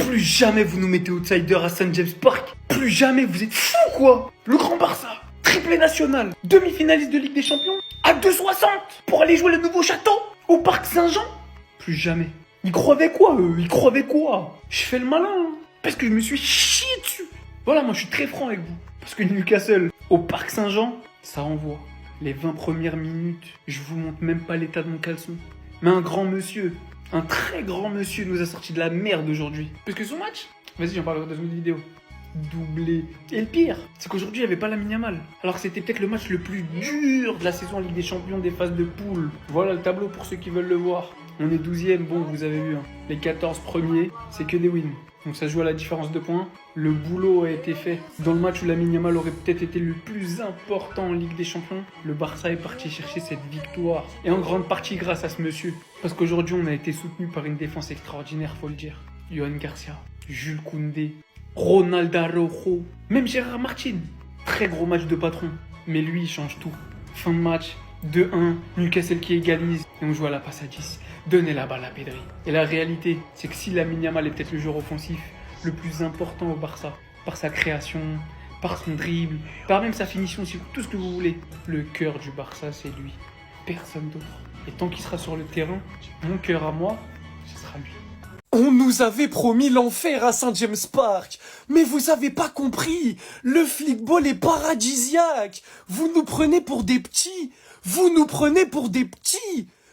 Plus jamais vous nous mettez outsider à St. James Park. Plus jamais, vous êtes fous quoi. Le grand Barça, triplé national, demi-finaliste de Ligue des Champions, à 2,60 pour aller jouer le nouveau château au Parc Saint-Jean. Plus jamais. Ils croyaient quoi eux? Ils croyaient quoi? Je fais le malin hein, parce que je me suis chié dessus. Voilà, moi je suis très franc avec vous. Parce que Newcastle, au Parc Saint-Jean, ça envoie. Les 20 premières minutes, je vous montre même pas l'état de mon caleçon. Mais un grand monsieur, un très grand monsieur nous a sorti de la merde aujourd'hui. Parce que son match, vas-y j'en parlerai dans une autre vidéo, doublé. Et le pire, c'est qu'aujourd'hui il n'y avait pas Lamine Yamal. Alors que c'était peut-être le match le plus dur de la saison en Ligue des Champions des phases de poule. Voilà le tableau pour ceux qui veulent le voir. On est 12e, bon vous avez vu, hein. Les 14 premiers, c'est que des wins. Donc ça se joue à la différence de points. Le boulot a été fait. Dans le match où Lamine Yamal aurait peut-être été le plus important en Ligue des Champions, le Barça est parti chercher cette victoire. Et en grande partie grâce à ce monsieur. Parce qu'aujourd'hui on a été soutenu par une défense extraordinaire, faut le dire. Johan Garcia, Jules Koundé, Ronald Araujo, même Gérard Martin. Très gros match de patron. Mais lui il change tout. Fin de match, 2-1, Newcastle qui égalise. Et on joue à la passe à 10. Donnez la balle à Pedri. Et la réalité, c'est que si Lamine Yamal est peut-être le joueur offensif le plus important au Barça, par sa création, par son dribble, par même sa finition, si tout ce que vous voulez, le cœur du Barça, c'est lui. Personne d'autre. Et tant qu'il sera sur le terrain, mon cœur à moi, ce sera lui. On nous avait promis l'enfer à St. James Park, mais vous avez pas compris, le flickball est paradisiaque. Vous nous prenez pour des petits,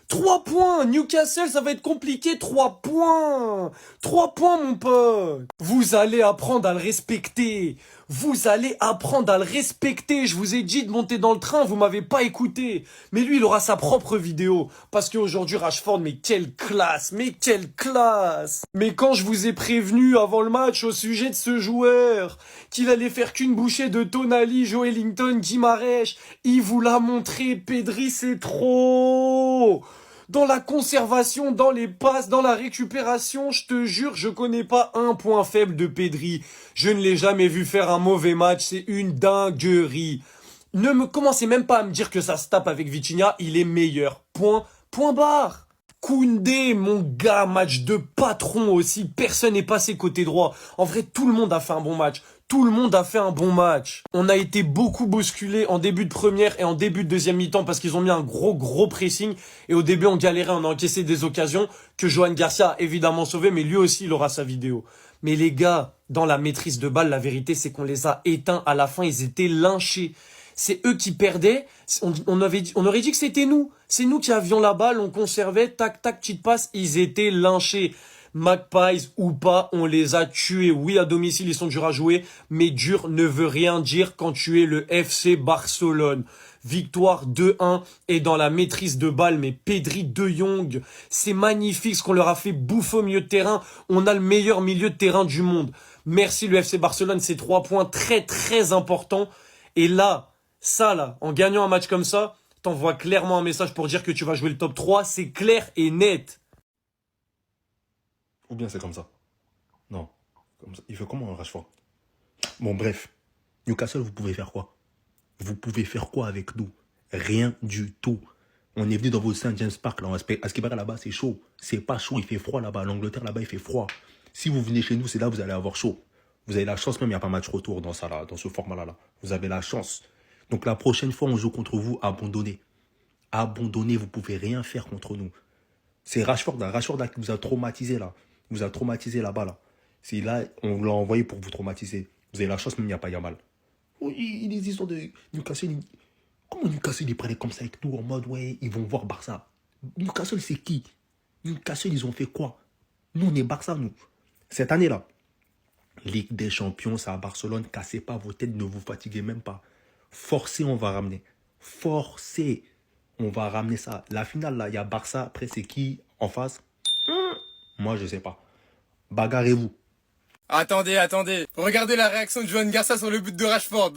3 points, Newcastle, ça va être compliqué, 3 points. 3 points, mon pote. Vous allez apprendre à le respecter. Je vous ai dit de monter dans le train, vous m'avez pas écouté. Mais lui, il aura sa propre vidéo. Parce qu'aujourd'hui, Rashford, mais quelle classe. Mais quand je vous ai prévenu avant le match au sujet de ce joueur, qu'il allait faire qu'une bouchée de Tonali, Joelinton, Guimarães, il vous l'a montré, Pedri, c'est trop. Dans la conservation, dans les passes, dans la récupération, je te jure, je connais pas un point faible de Pedri. Je ne l'ai jamais vu faire un mauvais match, c'est une dinguerie. Ne me commencez même pas à me dire que ça se tape avec Vitinha, il est meilleur. Point barre. Koundé, mon gars, match de patron aussi, personne n'est passé côté droit. En vrai, tout le monde a fait un bon match. On a été beaucoup bousculé en début de première et en début de deuxième mi-temps parce qu'ils ont mis un gros pressing. Et au début, on galérait, on a encaissé des occasions que Johan Garcia a évidemment sauvé, mais lui aussi, il aura sa vidéo. Mais les gars, dans la maîtrise de balle, la vérité, c'est qu'on les a éteints à la fin. Ils étaient lynchés. C'est eux qui perdaient. On aurait dit que c'était nous. C'est nous qui avions la balle, on conservait, tac, petite passe. Ils étaient lynchés. Magpies ou pas, on les a tués. Oui, à domicile, ils sont durs à jouer, mais dur ne veut rien dire quand tu es le FC Barcelone. Victoire 2-1 et dans la maîtrise de balle, mais Pedri, De Jong, c'est magnifique ce qu'on leur a fait bouffer au milieu de terrain. On a le meilleur milieu de terrain du monde. Merci le FC Barcelone, c'est 3 points très importants. Et là, en gagnant un match comme ça, t'envoies clairement un message pour dire que tu vas jouer le top 3, c'est clair et net. Ou bien c'est comme ça. Non. Comme ça. Il fait comment un Rashford? Bon, bref. Newcastle, vous pouvez faire quoi? Vous pouvez faire quoi avec nous? Rien du tout. On est venu dans votre St. James Park, là. À ce qui paraît là-bas, c'est chaud. C'est pas chaud, il fait froid là-bas. L'Angleterre, là-bas, il fait froid. Si vous venez chez nous, c'est là que vous allez avoir chaud. Vous avez la chance, même il n'y a pas match retour dans ça, là, dans ce format-là. Là. Vous avez la chance. Donc la prochaine fois, on joue contre vous, abandonnez. Abandonnez, vous pouvez rien faire contre nous. C'est Rashford là qui vous a traumatisé là. Vous a traumatisé là-bas là. C'est là, on l'a envoyé pour vous traumatiser. Vous avez la chance, même il n'y a pas Yamal. Oh, il est histoires de Newcastle. Comment Newcastle ils parlaient comme ça avec nous en mode ouais, ils vont voir Barça. Newcastle c'est qui? Newcastle ils ont fait quoi? Nous on est Barça nous. Cette année là, Ligue des Champions, c'est à Barcelone. Cassez pas vos têtes, ne vous fatiguez même pas. Forcez, on va ramener. Forcez, on va ramener ça. La finale là, il y a Barça. Après c'est qui en face? Moi je sais pas. Bagarrez-vous. Attendez. Regardez la réaction de Johan Garcia sur le but de Rashford.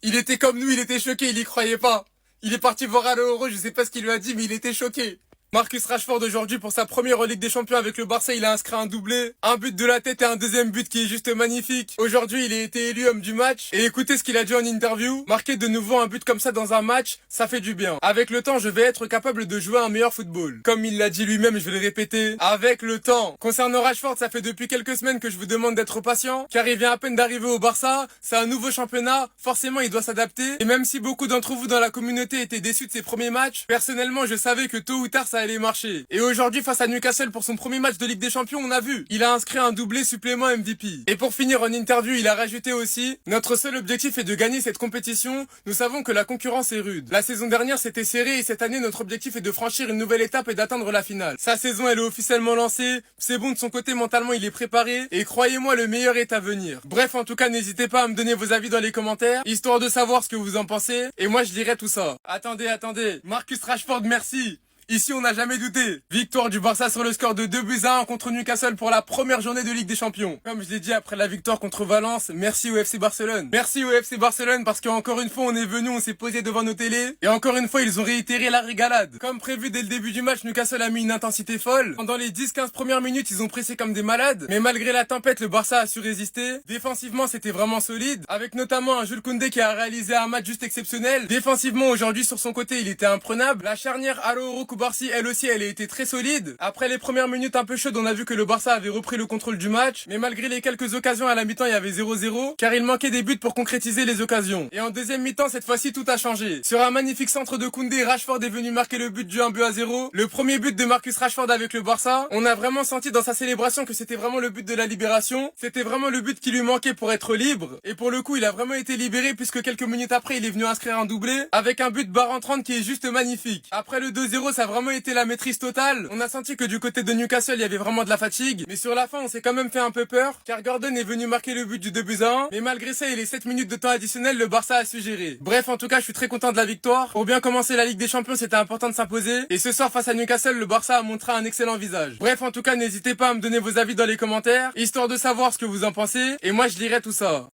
Il était comme nous, il était choqué, il y croyait pas. Il est parti voir Araujo, je sais pas ce qu'il lui a dit, mais il était choqué. Marcus Rashford aujourd'hui pour sa première en Ligue des Champions avec le Barça, il a inscrit un doublé, un but de la tête et un deuxième but qui est juste magnifique. Aujourd'hui, il a été élu homme du match et écoutez ce qu'il a dit en interview. Marquer de nouveau un but comme ça dans un match, ça fait du bien. Avec le temps, je vais être capable de jouer un meilleur football. Comme il l'a dit lui-même, je vais le répéter, avec le temps. Concernant Rashford, ça fait depuis quelques semaines que je vous demande d'être patient, car il vient à peine d'arriver au Barça, c'est un nouveau championnat, forcément il doit s'adapter. Et même si beaucoup d'entre vous dans la communauté étaient déçus de ses premiers matchs, personnellement je savais que tôt ou tard ça allait marcher. Et aujourd'hui face à Newcastle pour son premier match de Ligue des Champions, on a vu, il a inscrit un doublé supplément MVP. Et pour finir en interview, il a rajouté aussi, notre seul objectif est de gagner cette compétition, nous savons que la concurrence est rude. La saison dernière c'était serré et cette année notre objectif est de franchir une nouvelle étape et d'atteindre la finale. Sa saison elle est officiellement lancée, c'est bon de son côté mentalement il est préparé et croyez-moi le meilleur est à venir. Bref en tout cas n'hésitez pas à me donner vos avis dans les commentaires, histoire de savoir ce que vous en pensez et moi je dirai tout ça. Attendez, Marcus Rashford merci. Ici, on n'a jamais douté. Victoire du Barça sur le score de 2-1 contre Newcastle pour la première journée de Ligue des Champions. Comme je l'ai dit après la victoire contre Valence, merci au FC Barcelone. Merci au FC Barcelone parce qu'encore une fois, on est venu, on s'est posé devant nos télés. Et encore une fois, ils ont réitéré la régalade. Comme prévu dès le début du match, Newcastle a mis une intensité folle. Pendant les 10-15 premières minutes, ils ont pressé comme des malades. Mais malgré la tempête, le Barça a su résister. Défensivement, c'était vraiment solide. Avec notamment un Jules Koundé qui a réalisé un match juste exceptionnel. Défensivement, aujourd'hui, sur son côté, il était imprenable. La charnière Aro-Kubarsi, elle aussi, elle a été très solide. Après les premières minutes un peu chaudes, on a vu que le Barça avait repris le contrôle du match. Mais malgré les quelques occasions à la mi-temps, il y avait 0-0. Car il manquait des buts pour concrétiser les occasions. Et en deuxième mi-temps, cette fois-ci, tout a changé. Sur un magnifique centre de Koundé, Rashford est venu marquer le but du 1-0. Le premier but de Marcus Rashford avec le Barça. On a vraiment senti dans sa célébration que c'était vraiment le but de la libération. C'était vraiment le but qui lui manquait pour être libre. Et pour le coup, il a vraiment été libéré puisque quelques minutes après, il est venu inscrire un doublé. Avec un but barre en 30 qui est juste magnifique. Après le 2-0, ça a vraiment été la maîtrise totale. On a senti que du côté de Newcastle, il y avait vraiment de la fatigue. Mais sur la fin, on s'est quand même fait un peu peur. Car Gordon est venu marquer le but du 2-1. Mais malgré ça et les 7 minutes de temps additionnel, le Barça a su gérer. Bref, en tout cas, je suis très content de la victoire. Pour bien commencer la Ligue des Champions, c'était important de s'imposer. Et ce soir, face à Newcastle, le Barça a montré un excellent visage. Bref, en tout cas, n'hésitez pas à me donner vos avis dans les commentaires, histoire de savoir ce que vous en pensez. Et moi, je lirai tout ça.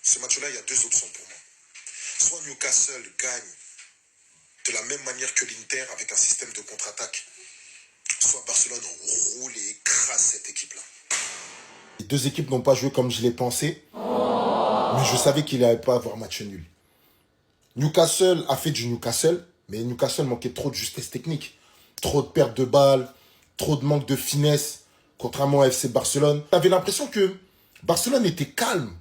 Ce match-là, il y a deux options pour moi. Soit Newcastle gagne de la même manière que l'Inter avec un système de contre-attaque, soit Barcelone roule et écrase cette équipe-là. Les deux équipes n'ont pas joué comme je l'ai pensé, mais je savais qu'il n'allait pas avoir match nul. Newcastle a fait du Newcastle, mais Newcastle manquait trop de justesse technique. Trop de pertes de balles, trop de manque de finesse, contrairement à FC Barcelone. J'avais l'impression que Barcelone était calme.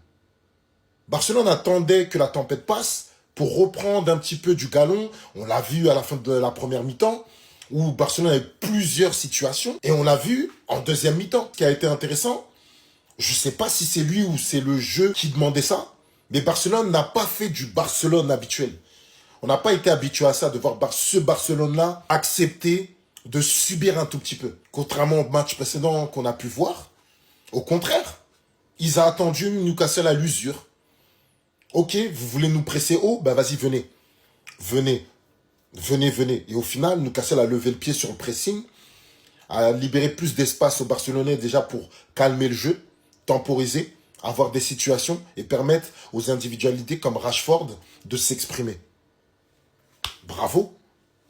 Barcelone attendait que la tempête passe pour reprendre un petit peu du galon. On l'a vu à la fin de la première mi-temps, où Barcelone avait plusieurs situations. Et on l'a vu en deuxième mi-temps. Ce qui a été intéressant, je ne sais pas si c'est lui ou c'est le jeu qui demandait ça, mais Barcelone n'a pas fait du Barcelone habituel. On n'a pas été habitué à ça, de voir ce Barcelone-là accepter de subir un tout petit peu. Contrairement au match précédent qu'on a pu voir, au contraire, ils ont attendu Newcastle à l'usure. Ok, vous voulez nous presser haut? Ben vas-y, venez. Venez. Et au final, Newcastle a levé le pied sur le pressing, a libéré plus d'espace aux Barcelonais déjà pour calmer le jeu, temporiser, avoir des situations et permettre aux individualités comme Rashford de s'exprimer. Bravo.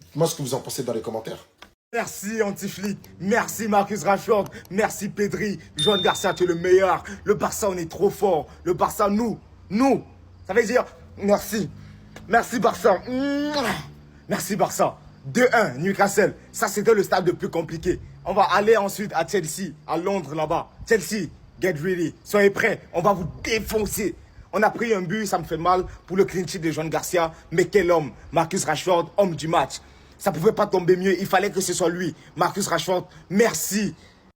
Dites-moi ce que vous en pensez dans les commentaires. Merci Antiflic, merci Marcus Rashford, merci Pedri, Joan Garcia, tu es le meilleur. Le Barça, on est trop fort. Le Barça, nous, ça veut dire merci. Merci Barça. Merci Barça. 2-1, Newcastle. Ça, c'était le stade le plus compliqué. On va aller ensuite à Chelsea, à Londres là-bas. Chelsea, get ready. Soyez prêts, on va vous défoncer. On a pris un but, ça me fait mal pour le clean sheet de Joan Garcia. Mais quel homme, Marcus Rashford, homme du match. Ça ne pouvait pas tomber mieux, il fallait que ce soit lui. Marcus Rashford, merci.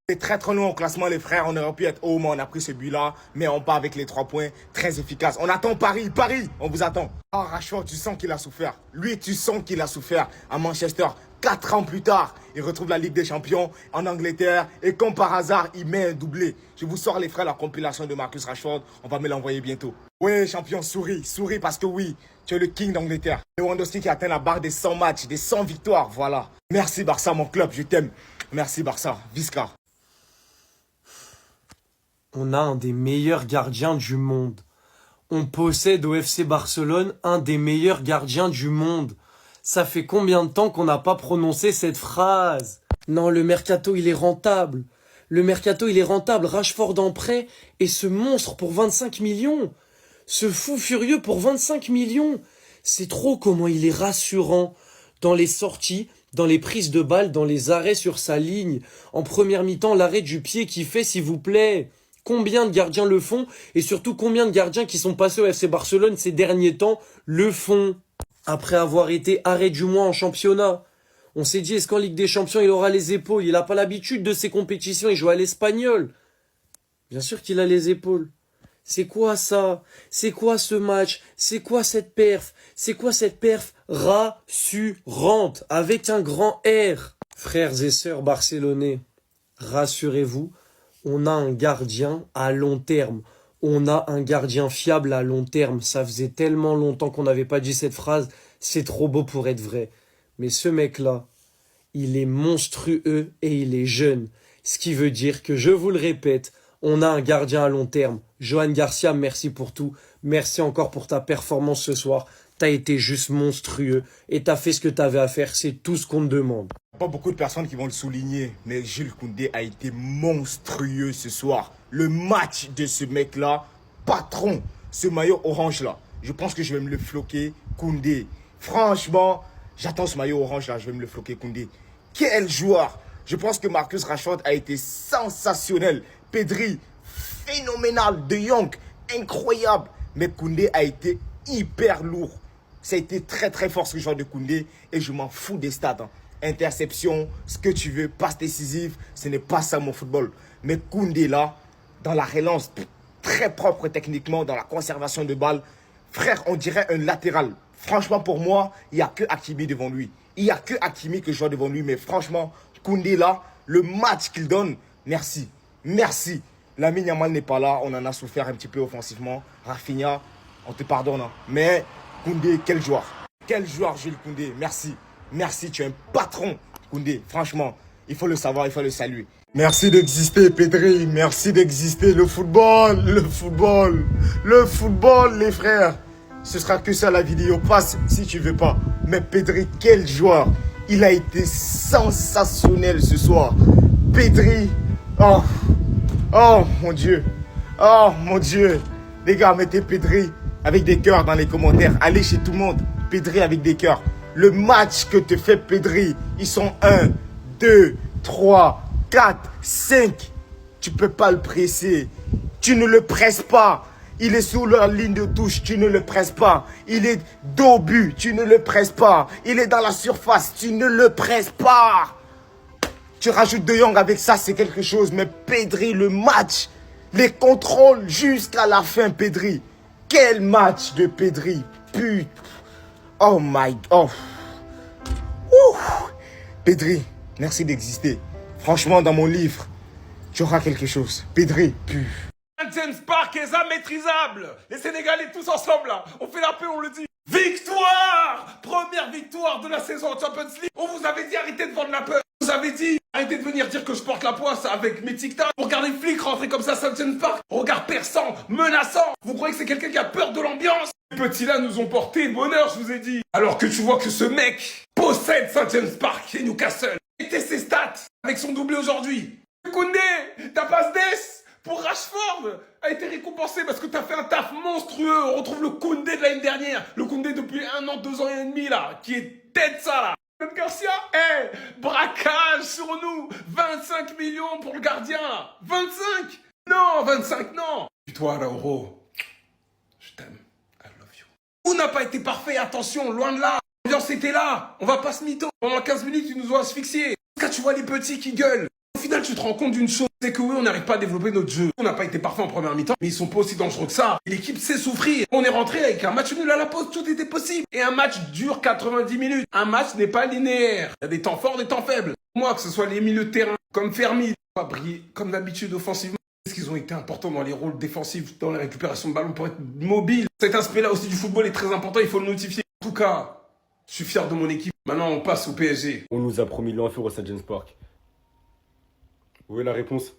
C'est très loin au classement les frères, on aurait pu être haut, mais on a pris ce but-là. Mais on part avec les 3 points, très efficace. On attend Paris, on vous attend. Oh Rashford, tu sens qu'il a souffert. Lui, tu sens qu'il a souffert à Manchester. 4 ans plus tard, il retrouve la Ligue des Champions en Angleterre. Et comme par hasard, il met un doublé. Je vous sors les frères la compilation de Marcus Rashford. On va me l'envoyer bientôt. Oui, champion, souris parce que oui, tu es le king d'Angleterre. Lewandowski qui atteint la barre des 100 matchs, des 100 victoires, voilà. Merci Barça, mon club, je t'aime. Merci Barça, Visca. On a un des meilleurs gardiens du monde. On possède au FC Barcelone un des meilleurs gardiens du monde. Ça fait combien de temps qu'on n'a pas prononcé cette phrase? Non, le mercato, il est rentable. Le mercato, il est rentable. Rashford en prêt et ce monstre pour 25 millions. Ce fou furieux pour 25 millions. C'est trop comment il est rassurant dans les sorties, dans les prises de balles, dans les arrêts sur sa ligne. En première mi-temps, l'arrêt du pied qu'il fait, s'il vous plaît. Combien de gardiens le font? Et surtout, combien de gardiens qui sont passés au FC Barcelone ces derniers temps le font? Après avoir été arrêt du mois en championnat. On s'est dit, est-ce qu'en Ligue des Champions, il aura les épaules? Il n'a pas l'habitude de ces compétitions, il joue à l'Espagnol. Bien sûr qu'il a les épaules. C'est quoi ça? C'est quoi ce match? C'est quoi cette perf? C'est quoi cette perf rassurante avec un grand R? Frères et sœurs barcelonais, rassurez-vous, on a un gardien à long terme. On a un gardien fiable à long terme. Ça faisait tellement longtemps qu'on n'avait pas dit cette phrase. C'est trop beau pour être vrai. Mais ce mec-là, il est monstrueux et il est jeune. Ce qui veut dire que, je vous le répète, on a un gardien à long terme. Johan Garcia, merci pour tout. Merci encore pour ta performance ce soir. T'as été juste monstrueux et t'as fait ce que t'avais à faire. C'est tout ce qu'on te demande. Pas beaucoup de personnes qui vont le souligner, mais Jules Koundé a été monstrueux ce soir. Le match de ce mec-là, patron, ce maillot orange-là. Je pense que je vais me le floquer, Koundé. Franchement, j'attends ce maillot orange-là, je vais me le floquer, Koundé. Quel joueur! Je pense que Marcus Rashford a été sensationnel. Pedri, phénoménal. De Jong, incroyable. Mais Koundé a été hyper lourd. Ça a été très très fort ce joueur de Koundé et je m'en fous des stats. Hein. Interception, ce que tu veux, passe décisive, ce n'est pas ça mon football. Mais Koundé là, dans la relance, très propre techniquement, dans la conservation de balles, frère, on dirait un latéral. Franchement pour moi, il n'y a que Hakimi devant lui. Il n'y a que Hakimi que je vois devant lui. Mais franchement, Koundé là, le match qu'il donne, merci. Merci. Lamine Yamal n'est pas là, on en a souffert un petit peu offensivement. Rafinha, on te pardonne. Hein. Mais Koundé, quel joueur. Quel joueur, Jules Koundé. Merci. Merci, tu es un patron, Koundé. Franchement, il faut le savoir, il faut le saluer. Merci d'exister, Pedri. Merci d'exister. Le football, le football. Le football, les frères. Ce sera que ça la vidéo. Passe si tu veux pas. Mais Pedri, quel joueur. Il a été sensationnel ce soir. Pedri. Oh. Oh, mon Dieu. Oh, mon Dieu. Les gars, mettez Pedri avec des cœurs dans les commentaires. Allez chez tout le monde. Pedri avec des cœurs. Le match que te fait Pedri, ils sont 1, 2, 3, 4, 5. Tu peux pas le presser. Tu ne le presses pas. Il est sous la ligne de touche. Tu ne le presses pas. Il est dos but. Tu ne le presses pas. Il est dans la surface. Tu ne le presses pas. Tu rajoutes De Jong avec ça, c'est quelque chose. Mais Pedri, le match, les contrôles jusqu'à la fin, Pedri. Quel match de Pedri. Putain. Oh my God. Ouh. Pedri, merci d'exister. Franchement, dans mon livre, tu auras quelque chose. Pedri, pu. James Park est immaîtrisable. Les Sénégalais tous ensemble là. On fait la paix, on le dit. Victoire! Première victoire de la saison en Champions League. On vous avait dit arrêtez de vendre la peur. On vous avait dit arrêtez de venir dire que je porte la poisse avec mes tic-tac. Regardez Flick rentrer comme ça à James Park. Regard perçant, menaçant. Vous croyez que c'est quelqu'un qui a peur de l'ambiance? Les petits là nous ont porté bonheur, je vous ai dit. Alors que tu vois que ce mec possède St. James Park et Newcastle. Mettez ses stats avec son doublé aujourd'hui. Koundé, ta passe d'ess pour Rashford a été récompensée parce que t'as fait un taf monstrueux. On retrouve le Koundé de l'année dernière. Le Koundé depuis 1 an, 2 ans et demi là, qui est tête ça là. Johan Garcia, braquage sur nous. 25 millions pour le gardien là. 25? Non, 25 non. Et toi Araujo, je t'aime. I love you. Où n'a pas été parfait, attention, loin de là. L'ambiance était là. On va pas se mytho. Pendant 15 minutes, ils nous ont asphyxiés. Quand tu vois les petits qui gueulent. Au final, tu te rends compte d'une chose, c'est que oui, on n'arrive pas à développer notre jeu. On n'a pas été parfait en première mi-temps, mais ils sont pas aussi dangereux que ça. L'équipe sait souffrir. On est rentré avec un match nul à la pause, tout était possible. Et un match dure 90 minutes. Un match n'est pas linéaire. Il y a des temps forts, des temps faibles. Moi, que ce soit les milieux de terrain, comme Fermi, pas briller comme d'habitude offensivement. Est-ce qu'ils ont été importants dans les rôles défensifs, dans la récupération de ballon pour être mobile? Cet aspect-là aussi du football est très important, il faut le notifier. En tout cas, je suis fier de mon équipe. Maintenant, on passe au PSG. On nous a promis l'enfer au St. James Park. Où est la réponse?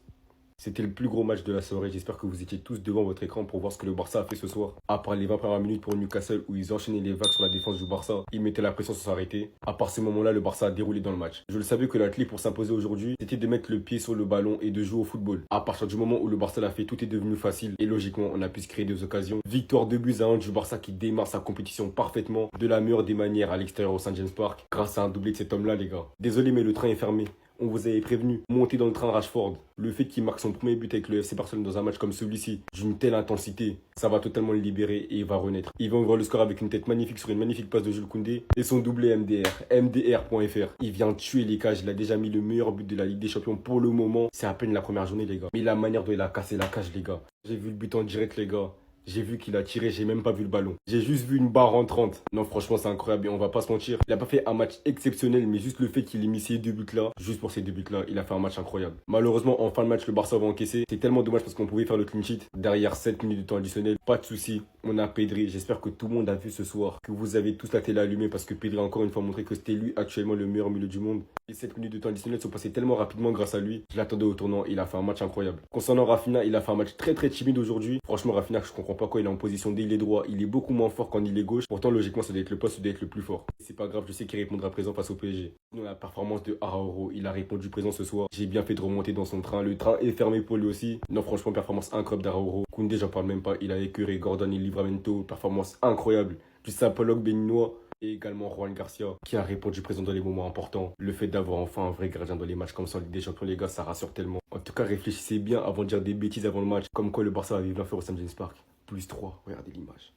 C'était le plus gros match de la soirée. J'espère que vous étiez tous devant votre écran pour voir ce que le Barça a fait ce soir. À part les 20 premières minutes pour Newcastle où ils enchaînaient les vagues sur la défense du Barça, ils mettaient la pression sans s'arrêter. À part ces moments-là, le Barça a déroulé dans le match. Je le savais que la clé pour s'imposer aujourd'hui, c'était de mettre le pied sur le ballon et de jouer au football. À partir du moment où le Barça l'a fait, tout est devenu facile et logiquement, on a pu se créer des occasions. Victoire 2-1 du Barça qui démarre sa compétition parfaitement de la meilleure des manières à l'extérieur au St. James Park grâce à un doublé de cet homme-là, les gars. Désolé, mais le train est fermé. On vous avait prévenu, montez dans le train Rashford. Le fait qu'il marque son premier but avec le FC Barcelone dans un match comme celui-ci, d'une telle intensité, ça va totalement le libérer et il va renaître. Il va ouvrir le score avec une tête magnifique sur une magnifique passe de Jules Koundé et son doublé MDR, MDR.fr. Il vient tuer les cages, il a déjà mis le meilleur but de la Ligue des Champions pour le moment. C'est à peine la première journée, les gars. Mais la manière dont il a cassé la cage, les gars. J'ai vu le but en direct, les gars. J'ai vu qu'il a tiré, j'ai même pas vu le ballon. J'ai juste vu une barre entrante. Non, franchement, c'est incroyable et on va pas se mentir. Il a pas fait un match exceptionnel, mais juste le fait qu'il ait mis ces deux buts-là, juste pour ces deux buts-là, il a fait un match incroyable. Malheureusement, en fin de match, le Barça va encaisser. C'est tellement dommage parce qu'on pouvait faire le clean sheet. Derrière 7 minutes de temps additionnel, pas de souci. On a Pedri. J'espère que tout le monde a vu ce soir, que vous avez tous la télé allumée parce que Pedri a encore une fois montré que c'était lui actuellement le meilleur milieu du monde. Les 7 minutes de temps additionnel sont passées tellement rapidement grâce à lui. Je l'attendais au tournant, il a fait un match incroyable. Concernant Rafinha, il a fait un match très timide aujourd'hui. Franchement, Rafinha, je comprends pas quoi il est en position D, il est droit, il est beaucoup moins fort quand il est gauche. Pourtant, logiquement, ça doit être le poste, ça doit être le plus fort. C'est pas grave, je sais qu'il répondra présent face au PSG. Sinon, la performance de Araujo, il a répondu présent ce soir. J'ai bien fait de remonter dans son train. Le train est fermé pour lui aussi. Non, franchement, performance incroyable d'Araujo. Koundé, j'en parle même pas. Il a écœuré Gordon et Livramento. Performance incroyable. Du Saint-Pollock béninois. Et également Juan Garcia qui a répondu présent dans les moments importants. Le fait d'avoir enfin un vrai gardien dans les matchs comme ça en Ligue des Champions, les gars, ça rassure tellement. En tout cas, réfléchissez bien avant de dire des bêtises avant le match. Comme quoi le Barça va vivre l'enfer au St. James Park. +3, regardez l'image.